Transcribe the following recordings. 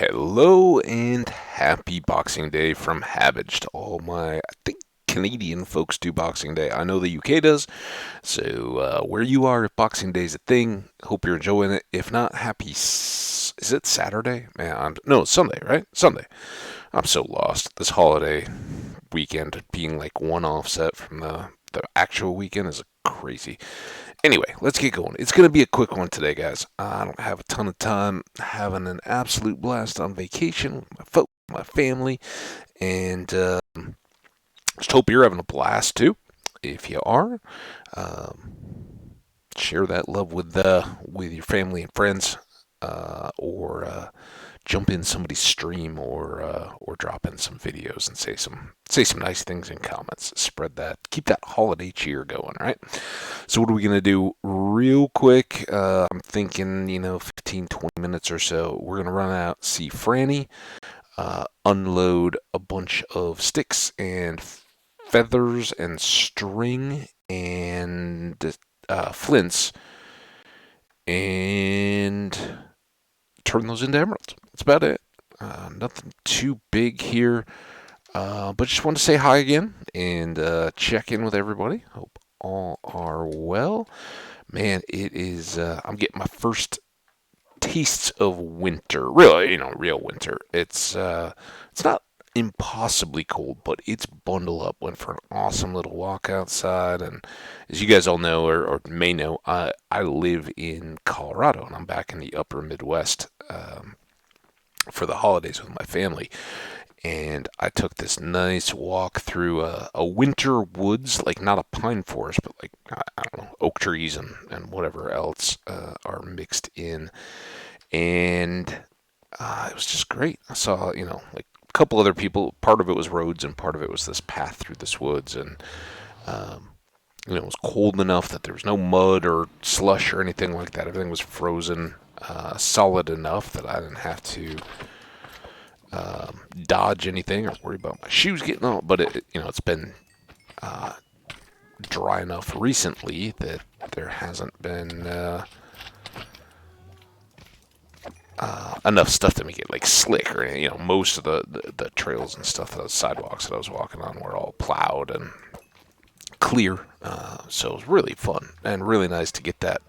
Hello and happy Boxing Day from Hambbage to all my, I think Canadian folks do Boxing Day. I know the UK does, so where you are, if Boxing Day is a thing, hope you're enjoying it. If not, is it Saturday? Man, no, it's Sunday, right? Sunday. I'm so lost. This holiday weekend being like one offset from the actual weekend is crazy. Anyway, let's get going. It's going to be a quick one today, guys. I don't have a ton of time. Having an absolute blast on vacation with my folks, my family, and just hope you're having a blast too. If you are, um, share that love with your family and friends, or jump in somebody's stream, or drop in some videos and say some nice things in comments. Spread that, keep that holiday cheer going, right? So what are we gonna do real quick? I'm thinking 15, 20 minutes or so. We're gonna run out, see Frannie, unload a bunch of sticks and feathers and string and flints, and turn those into emeralds. That's about it. Nothing too big here, but just wanted to say hi again and check in with everybody. Hope all are well. Man, it is. I'm getting my first tastes of winter. Really, real winter. It's not impossibly cold, but it's bundle up. Went for an awesome little walk outside, and as you guys all know or may know, I live in Colorado, and I'm back in the upper Midwest for the holidays with my family. And I took this nice walk through a winter woods, like not a pine forest, but like I don't know, oak trees and whatever else are mixed in, and it was just great. I saw like a couple other people. Part of it was roads, and part of it was this path through this woods, and um, it was cold enough that there was no mud or slush or anything like that. Everything was frozen, solid enough that I didn't have to dodge anything or worry about my shoes getting on. But it's been uh, dry enough recently that there hasn't been enough stuff to make it like slick or anything. Most of the trails and stuff, the sidewalks that I was walking on were all plowed and clear. So it was really fun and really nice to get that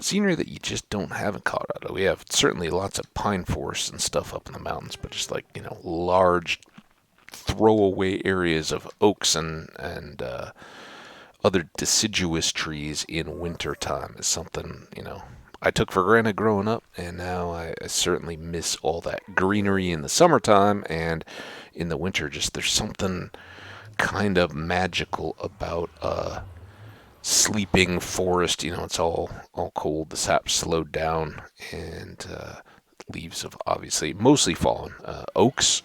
scenery that you just don't have in Colorado. We have certainly lots of pine forests and stuff up in the mountains, but just like large throwaway areas of oaks and other deciduous trees in wintertime is something I took for granted growing up, and now I certainly miss all that greenery in the summertime, and in the winter just there's something kind of magical about sleeping forest. It's all cold. The sap's slowed down, and leaves have obviously mostly fallen. Oaks,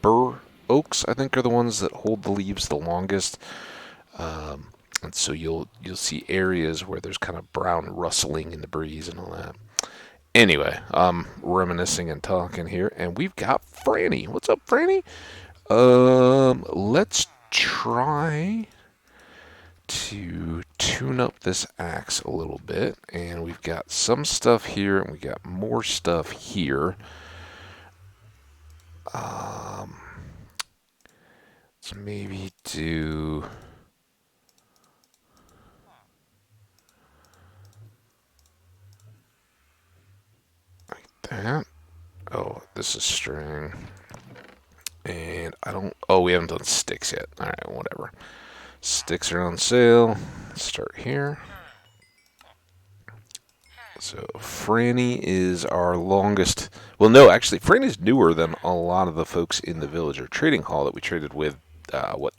bur oaks, I think, are the ones that hold the leaves the longest. And so you'll see areas where there's kind of brown rustling in the breeze and all that. Anyway, I'm reminiscing and talking here, and we've got Frannie. What's up, Frannie? Let's try to tune up this axe a little bit, and we've got some stuff here, and we got more stuff here. Let's maybe do like that. Oh, this is string, and I don't. Oh, we haven't done sticks yet. All right, whatever. Sticks are on sale. Let's start here. So Frannie is our longest. Well, no, actually, Frannie's newer than a lot of the folks in the villager trading hall that we traded with. What,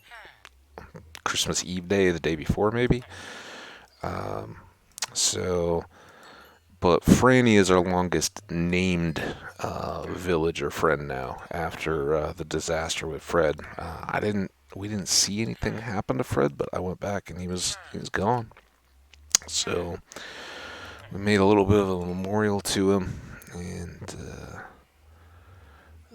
Christmas Eve day, the day before, maybe. Um, so, but Frannie is our longest named villager friend now after the disaster with Fred. We didn't see anything happen to Fred, but I went back and he was gone. So we made a little bit of a memorial to him, and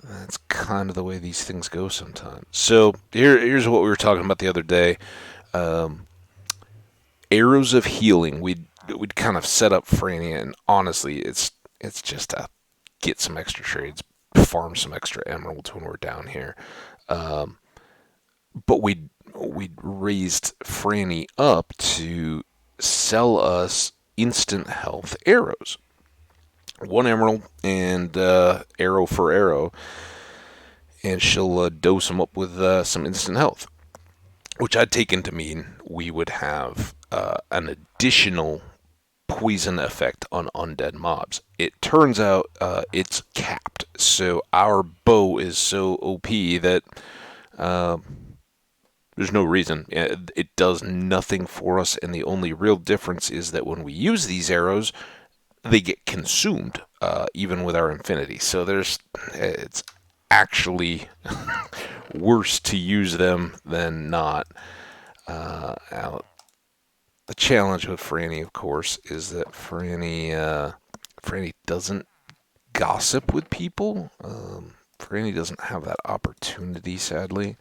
that's kind of the way these things go sometimes. So here's what we were talking about the other day. Um, Arrows of healing. We'd kind of set up Frannie, and honestly, it's just to get some extra trades. farm some extra emeralds when we're down here. Um, but we'd raised Frannie up to sell us instant health arrows. One emerald and arrow for arrow, and she'll dose them up with some instant health, which I'd taken to mean we would have an additional poison effect on undead mobs. It turns out it's capped, so our bow is so OP that uh, there's no reason. It does nothing for us, and the only real difference is that when we use these arrows, they get consumed, even with our infinity. So it's actually worse to use them than not. Now, the challenge with Frannie, of course, is that Frannie doesn't gossip with people. Frannie doesn't have that opportunity, sadly,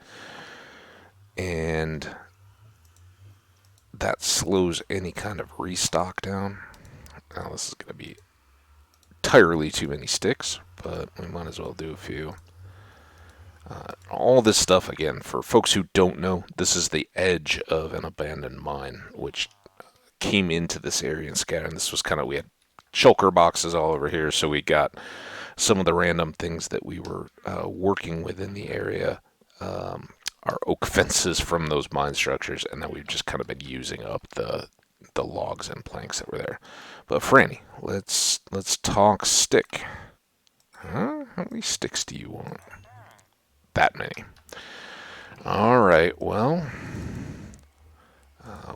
and that slows any kind of restock down. Now, this is going to be entirely too many sticks, but we might as well do a few. All this stuff, again, for folks who don't know, this is the edge of an abandoned mine, which came into this area and scattered. And this was kind of, we had shulker boxes all over here, so we got some of the random things that we were working with in the area, our oak fences from those mine structures, and then we've just kind of been using up the logs and planks that were there. But Frannie, let's talk stick. Huh? How many sticks do you want? That many. All right, well,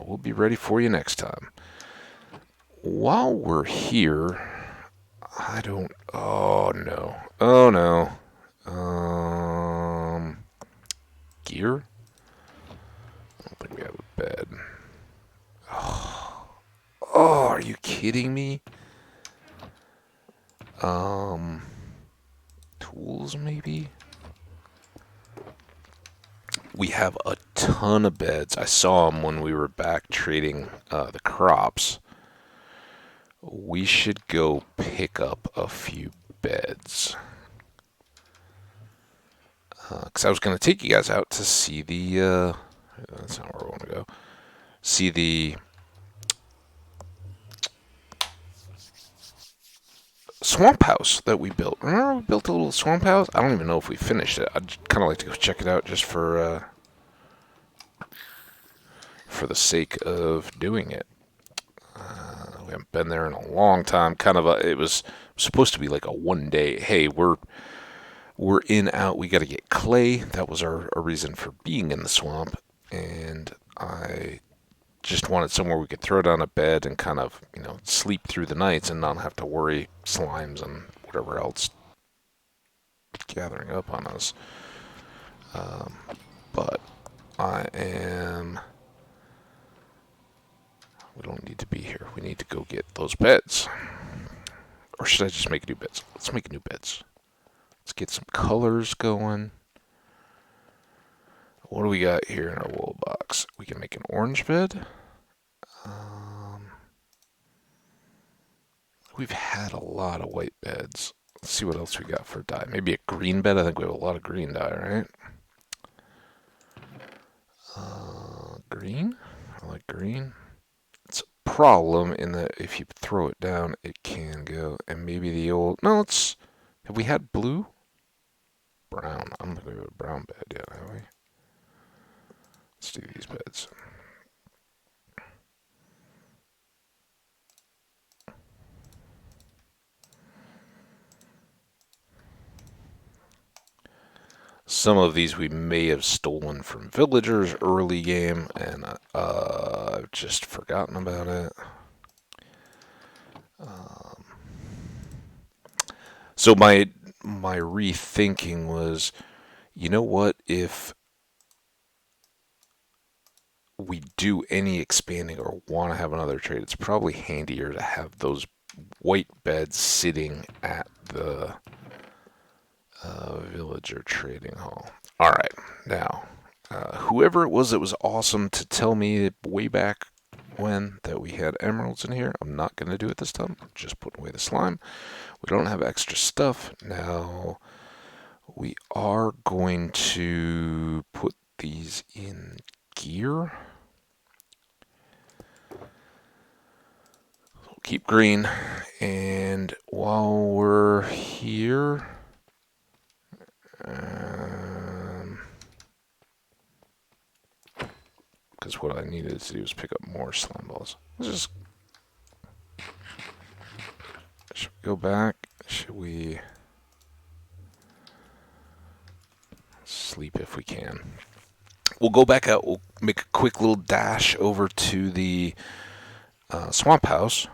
we'll be ready for you next time. While we're here, I don't. Oh no. Oh no. Gear? I don't think we have a bed. Oh, are you kidding me? Tools maybe? We have a ton of beds. I saw them when we were back trading the crops. We should go pick up a few beds. Because I was going to take you guys out to see the... that's not where we want to go. See the... swamp house that we built. Remember we built a little swamp house? I don't even know if we finished it. I'd kind of like to go check it out just for the sake of doing it. We haven't been there in a long time. It was supposed to be like a one day, hey, we're in, out, we got to get clay. That was our reason for being in the swamp. And I just wanted somewhere we could throw down a bed and kind of, sleep through the nights and not have to worry slimes and whatever else gathering up on us. But we don't need to be here. We need to go get those beds. Or should I just make new beds? Let's make new beds. Let's get some colors going. What do we got here in our wool box? We can make an orange bed. We've had a lot of white beds. Let's see what else we got for dye. Maybe a green bed. I think we have a lot of green dye, right? Green? I like green. It's a problem in that if you throw it down, it can go. And maybe the old... No, have we had blue? Brown. I'm going to go with a brown bed, yeah, have we? Let's do these beds. Some of these we may have stolen from villagers early game, and I've just forgotten about it. So my rethinking was, you know what, if we do any expanding or want to have another trade, it's probably handier to have those white beds sitting at the villager trading hall. All right, now, whoever it was that was awesome to tell me way back when that we had emeralds in here, I'm not going to do it this time. Just put away the slime. We don't have extra stuff. Now, We are going to put these in gear. We'll keep green. And while we're here, because what I needed to do is pick up more slime balls. Should we go back? Should we sleep if we can? We'll go back out. We'll make a quick little dash over to the swamp house.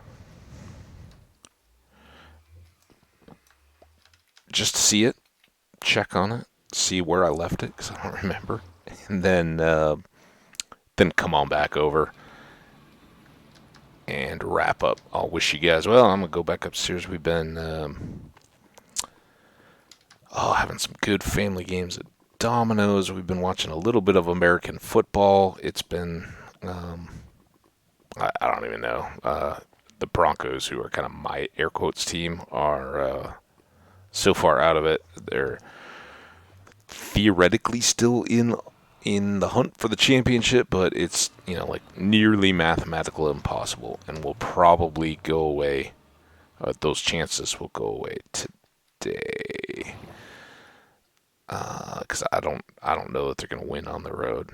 Just to see it, check on it, see where I left it, because I don't remember. And then come on back over and wrap up. I'll wish you guys well. I'm going to go back upstairs. We've been having some good family games at Domino's. We've been watching a little bit of American football. It's been, I don't even know. The Broncos, who are kind of my air quotes team, are so far out of it. They're theoretically still in the hunt for the championship, but it's like nearly mathematical impossible, and will probably go away. Those chances will go away today, because I don't know that they're going to win on the road,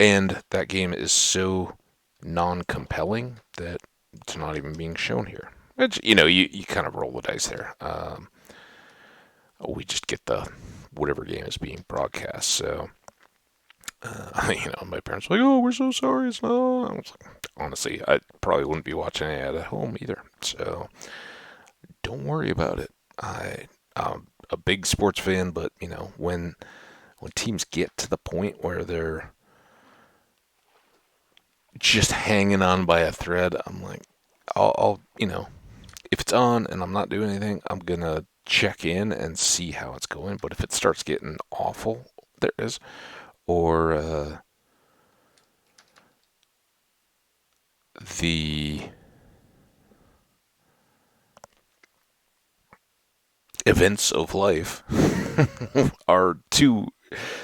and that game is so non-compelling that it's not even being shown here. Which, you kind of roll the dice there. We just get the whatever game is being broadcast. So, my parents were like, "Oh, we're so sorry, it's not." I was like, honestly, I probably wouldn't be watching it at home either. So, don't worry about it. I'm a big sports fan, but when teams get to the point where they're just hanging on by a thread, I'm like, I'll if it's on and I'm not doing anything, I'm gonna check in and see how it's going. But if it starts getting awful, there is, or the events of life are too,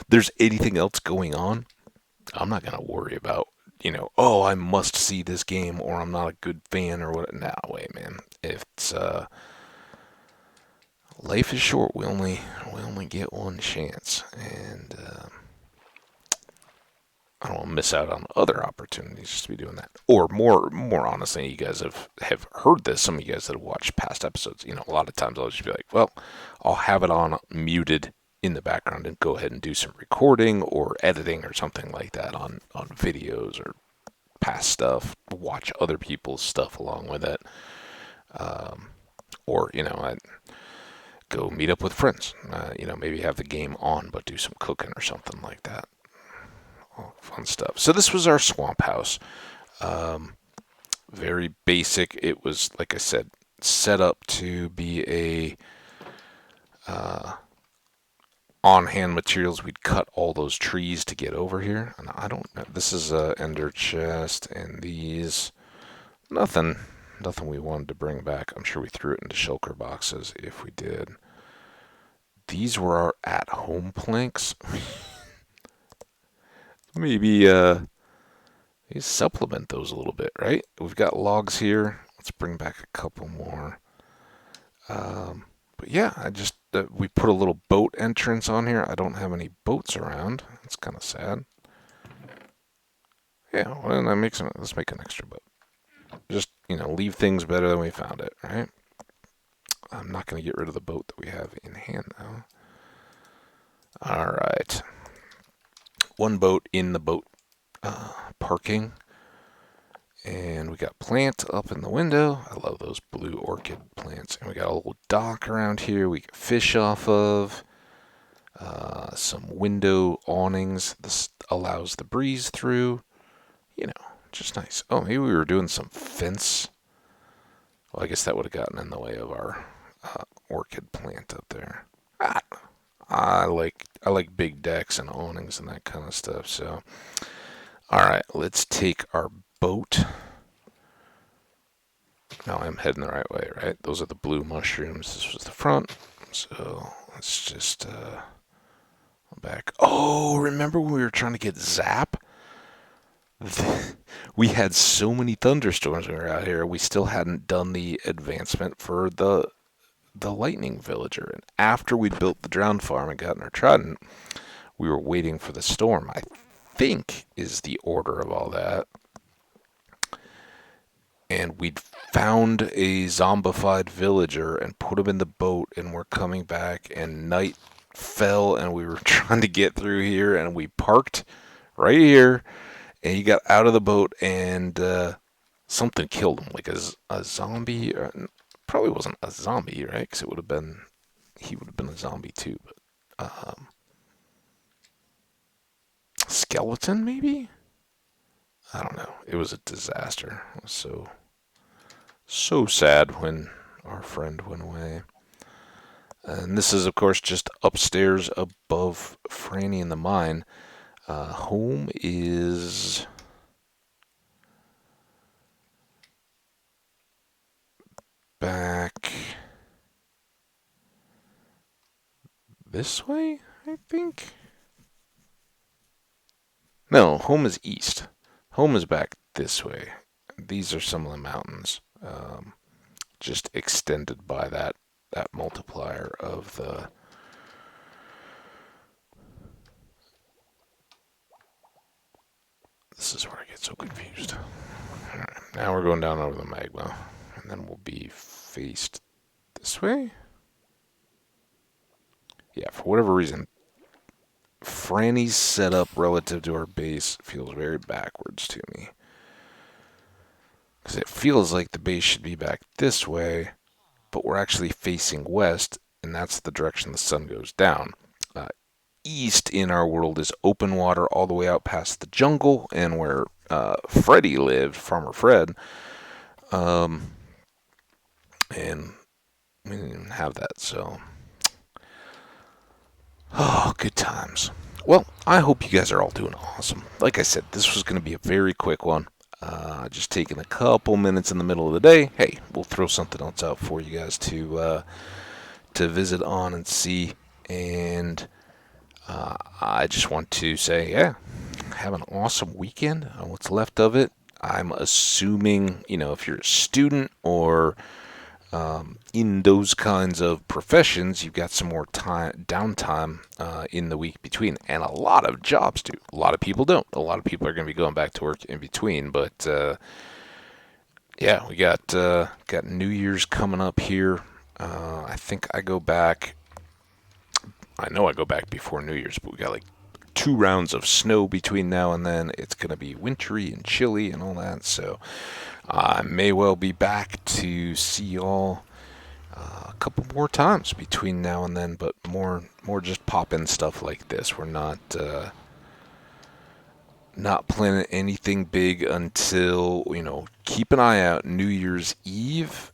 there's anything else going on, I'm not gonna worry about, oh, I must see this game or I'm not a good fan or what. Nah, wait, man. It's life is short. We only get one chance, and I don't want to miss out on other opportunities just to be doing that. Or more honestly, you guys have heard this. Some of you guys that have watched past episodes, a lot of times I'll just be like, well, I'll have it on muted in the background and go ahead and do some recording or editing or something like that on videos or past stuff. Watch other people's stuff along with it. Or, I go meet up with friends. Maybe have the game on, but do some cooking or something like that. Oh, fun stuff. So this was our swamp house. Very basic. It was, like I said, set up to be a on-hand materials. We'd cut all those trees to get over here. And I don't know. This is a ender chest, and these nothing we wanted to bring back. I'm sure we threw it into shulker boxes if we did. These were our at-home planks. Maybe supplement those a little bit, right? We've got logs here. Let's bring back a couple more. But yeah, we put a little boat entrance on here. I don't have any boats around. It's kind of sad. Yeah, well, let's make an extra boat. Just, leave things better than we found it, right? I'm not going to get rid of the boat that we have in hand, though. All right. One boat in the boat parking. And we got plant up in the window. I love those blue orchid plants. And we got a little dock around here we can fish off of. Some window awnings. This allows the breeze through. Just nice. Oh, maybe we were doing some fence. Well, I guess that would have gotten in the way of our orchid plant up there. I like big decks and awnings and that kind of stuff. So, all right, let's take our boat. Now I'm heading the right way, right? Those are the blue mushrooms. This was the front. So Let's just back. Oh, remember when we were trying to get Zap? We had so many thunderstorms when we were out here. We still hadn't done the advancement for the lightning villager. And after we'd built the drowned farm and gotten our trident, we were waiting for the storm, I think is the order of all that. And we'd found a zombified villager and put him in the boat, and we're coming back, and night fell, and we were trying to get through here, and we parked right here, and he got out of the boat, and something killed him, like a zombie. Probably wasn't a zombie, right? Because he would have been a zombie too, but skeleton maybe? I don't know. It was a disaster. It was so sad when our friend went away. And this is, of course, just upstairs above Frannie in the mine. Home is back this way, I think. No, home is east. Home is back this way. These are some of the mountains, just extended by that multiplier of the. This is where I get so confused. All right, now we're going down over the magma, and then we'll be faced this way. Yeah, for whatever reason, Frannie's setup relative to our base feels very backwards to me. Because it feels like the base should be back this way, but we're actually facing west, and that's the direction the sun goes down. East in our world is open water all the way out past the jungle, and where Freddy lived, Farmer Fred, and we didn't even have that, so. Oh, good times. Well, I hope you guys are all doing awesome. Like I said, this was going to be a very quick one. Just taking a couple minutes in the middle of the day. Hey, we'll throw something else out for you guys to visit on and see. And I just want to say, yeah, have an awesome weekend on what's left of it. I'm assuming, if you're a student or in those kinds of professions, you've got some more downtime in the week between, and a lot of jobs do. A lot of people don't. A lot of people are going to be going back to work in between, but yeah, we got New Year's coming up here. I think I go back. I know I go back before New Year's, but we got like 2 rounds of snow between now and then. It's going to be wintry and chilly and all that, so I may well be back to see y'all a couple more times between now and then, but more just pop-in stuff like this. We're not planning anything big until, keep an eye out. New Year's Eve,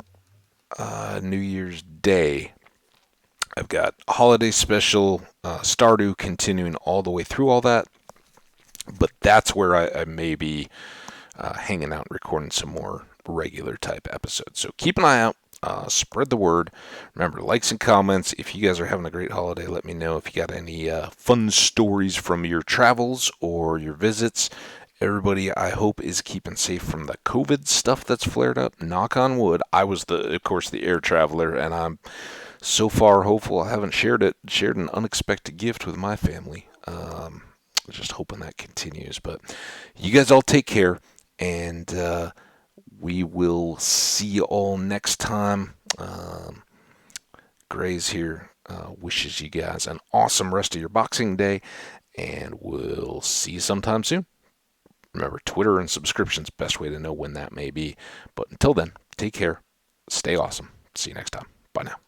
New Year's Day. I've got holiday special, Stardew continuing all the way through all that, but that's where I may be hanging out and recording some more regular type episodes. So keep an eye out. Spread the word. Remember, likes and comments. If you guys are having a great holiday, let me know if you got any fun stories from your travels or your visits. Everybody, I hope, is keeping safe from the COVID stuff that's flared up. Knock on wood. I was, of course, the air traveler, and I'm so far hopeful I haven't shared an unexpected gift with my family. Just hoping that continues. But you guys all take care, and we will see you all next time. Gray's here wishes you guys an awesome rest of your Boxing Day, and we'll see you sometime soon. Remember, Twitter and subscriptions, best way to know when that may be. But until then, take care, stay awesome. See you next time. Bye now.